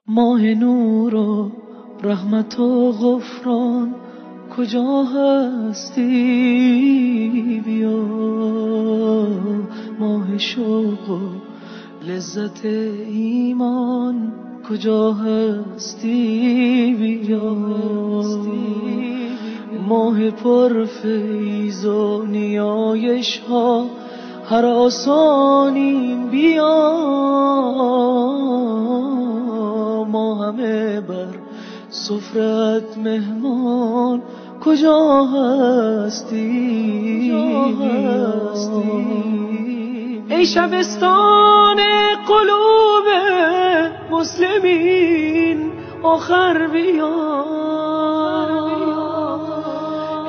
ماه نور و رحمت و غفران کجا هستی؟ بیا ماه شوق و لذت ایمان کجا هستی؟ بیا ماه پرفیض و نیایش ها هر آسانیم بیا ما همه بر سفرت مهمان کجا هستی؟ ای شبستان قلوب مسلمین آخر بیا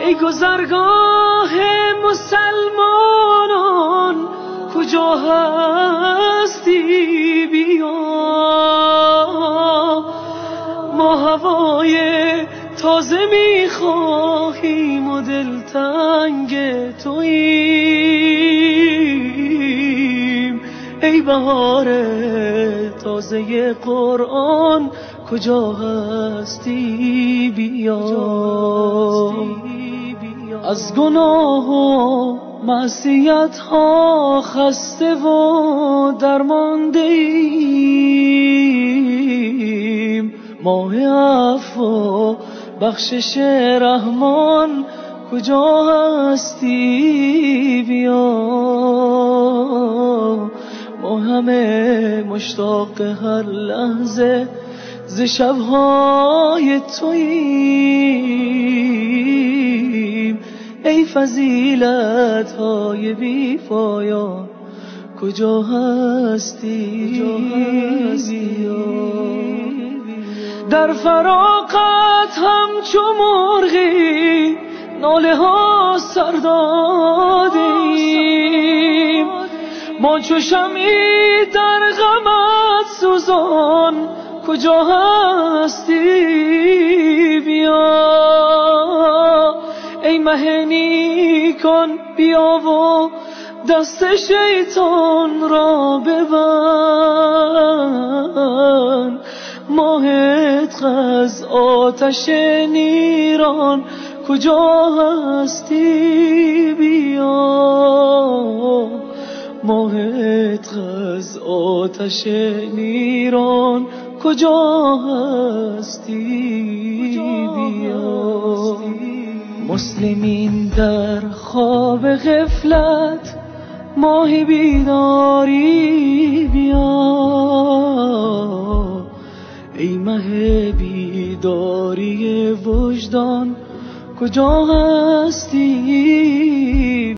ای گذرگاه مسلمانان کجا هستی؟ بیا ما هوای تازه میخواهیم و دلتنگ توییم ای بهار تازه قرآن کجا هستی؟ بیا از گناه و معصیت ها خسته و درمانده ایم ماه عفو و بخشش رحمان کجا هستی؟ بیا ما همه مشتاق هر لحظه ز شبهای توییم ای فضیلت های بی پایان کجا هستی؟ در فراقت همچو مرغی ناله ها سر دادیم ما چو شمعی در غمت سوزان کجا هستی؟ بیا ای مه نیکان بیا و دست شیطان را ببند ماه عتق از آتش نیران کجا هستی؟ بیا ماه عتق از آتش نیران کجا هستی؟ بیا مسلمین در خواب غفلت ماه بیداری بیا ای مه بیداری وجدان کجا هستی؟